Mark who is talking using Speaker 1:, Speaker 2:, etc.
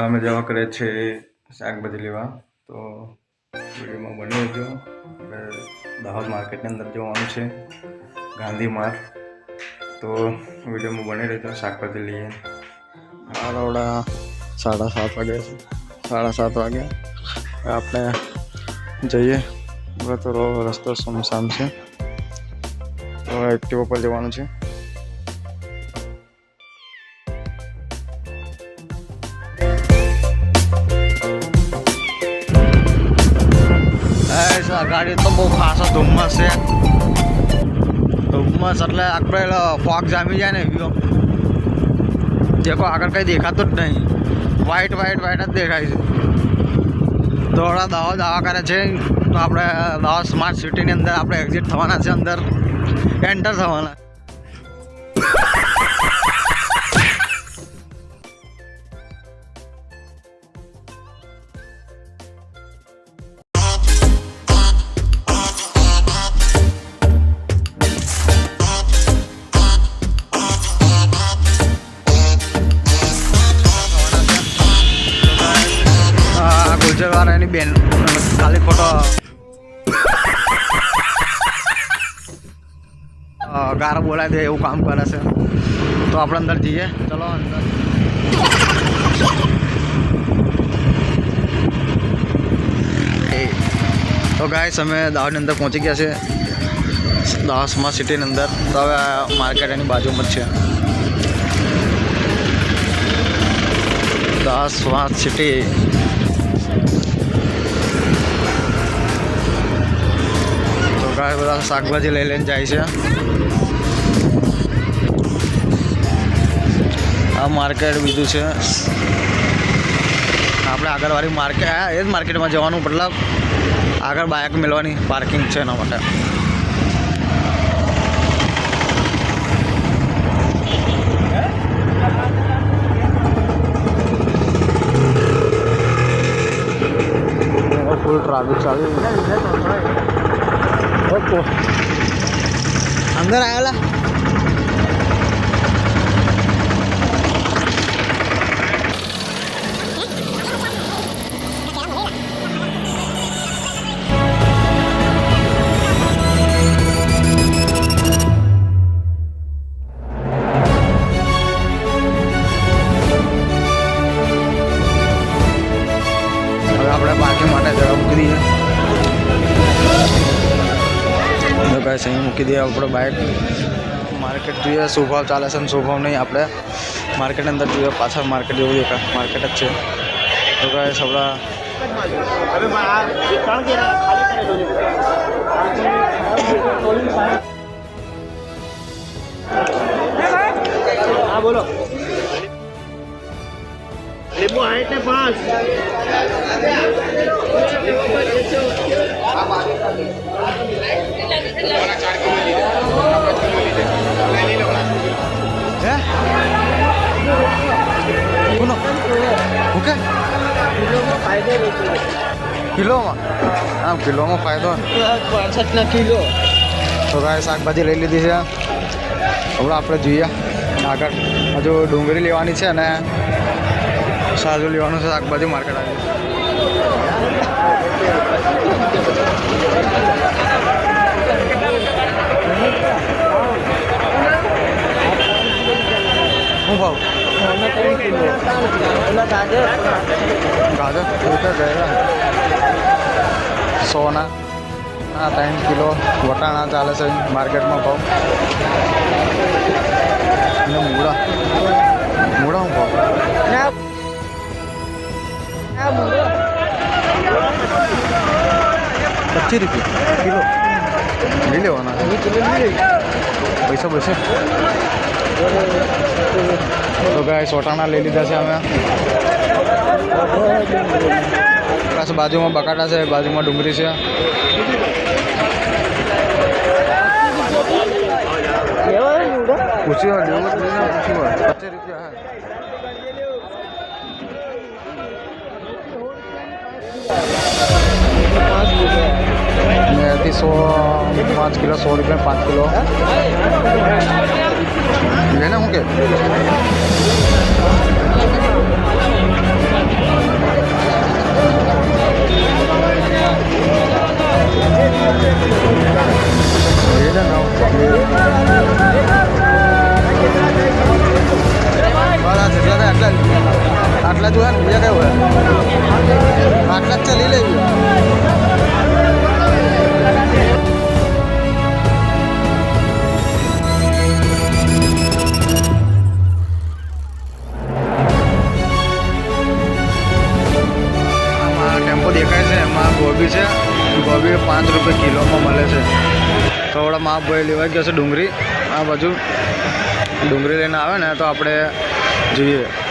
Speaker 1: હમણાં અમે જવા કરે છે શાકભાજી લેવા, તો વિડીયોમાં બની રહેજો. આપણે દાહોદ માર્કેટની અંદર જવાનું છે, ગાંધી માર્ગ, તો વિડીયોમાં બની રહેજો. શાકભાજી લઈએ. આવડા 7:30 વાગ્યા છે, 7:30 વાગ્યા આપણે જઈએ. તો રસ્તો સુમસામ છે, તો એક્ટિવા પર જવાનું છે. ગાડી તો બહુ ખાસો ધુમ્મસ છે. ધુમ્મસ એટલે આપણે ફોગ જામી જાય ને એવી. દેખો આગળ કંઈ દેખાતું જ નહીં, વ્હાઈટ જ દેખાય છે. થોડા દાહોદ આવા કરે છે, તો આપણે દાહોદ સ્માર્ટ સિટીની અંદર આપણે એક્ઝિટ થવાના છે, અંદર એન્ટર થવાના. ગુજરવાળા એની બેન ખાલી ખોટો ગારો બોલાવી દે એવું કામ કરે છે. તો આપણે અંદર જઈએ, ચલો અંદર. તો ગાઈસ અમે દાહોદની અંદર પહોંચી ગયા છે, દાહોદ સ્માર્ટ સિટીની અંદર. તો હવે માર્કેટ એની બાજુમાં જ છે, દાહોદ સ્માર્ટ સિટી. બધા શાકભાજી લઈને જાય છે. આ માર્કેટ બીજું છે, આપણે આગળવાળી માર્કેટ એ જ માર્કેટમાં જવાનું, મતલબ આગળ બાઇક મેળવાની પાર્કિંગ છે એના માટે. ફૂલ ટ્રાફિક ચાલુ. અંદર આવેલા હવે આપણે પાર્કિંગ માટે જવા મૂકી દઈએ. ગાઈસ અહીં મૂકી દઈએ આપણે બાઇક. માર્કેટ જોઈએ શું ભાવ ચાલે છે ને શું ભાવ નહીં. આપણે માર્કેટની અંદર જોઈએ, પાછળ માર્કેટ જેવું દેખાય, માર્કેટ જ છે. તો ગાઈસ આપણા
Speaker 2: હા બોલો. લીંબુ 8 ને 5.
Speaker 1: કિલોમાં આમ કિલોમાં ફાયદો
Speaker 2: 65 કિલો.
Speaker 1: તો ગાય શાકભાજી લઈ લીધી છે. હવે આપણે જોઈએ આગળ હજુ ડુંગળી લેવાની છે અને સાજુ લેવાનું છે. શાકભાજી માર્કેટ આવી શું ભાવ? ગાજર ગયા 100 ના 3 કિલો. વટાણા ચાલે છે માર્કેટમાં ભાવ. અને મૂળા શું ભાવ? 25 રૂપિયા કિલો. લઈ લેવાના પૈસા. તો ગાય સોટાણા લઈ લીધા છે અમે. પાછું બાજુમાં બટાટા છે, બાજુમાં ડુંગળી છે. પૂછ્યું 25 રૂપિયા. मेथी 5 किलो 100 रुपये 5 किलो लेना होंगे। આટલા જોયા ને બીજા કઈ હોય આટલા જ ચાલી લેવી ટેમ્પો દેખાય છે એમાં ગોબી છે ગોબી 5 રૂપિયા કિલોમાં મળે છે તો આપણા મા ભાઈ લેવા ગયા છે ડુંગળી આ બાજુ ડુંગળી લઈને આવે ને તો આપણે જોઈએ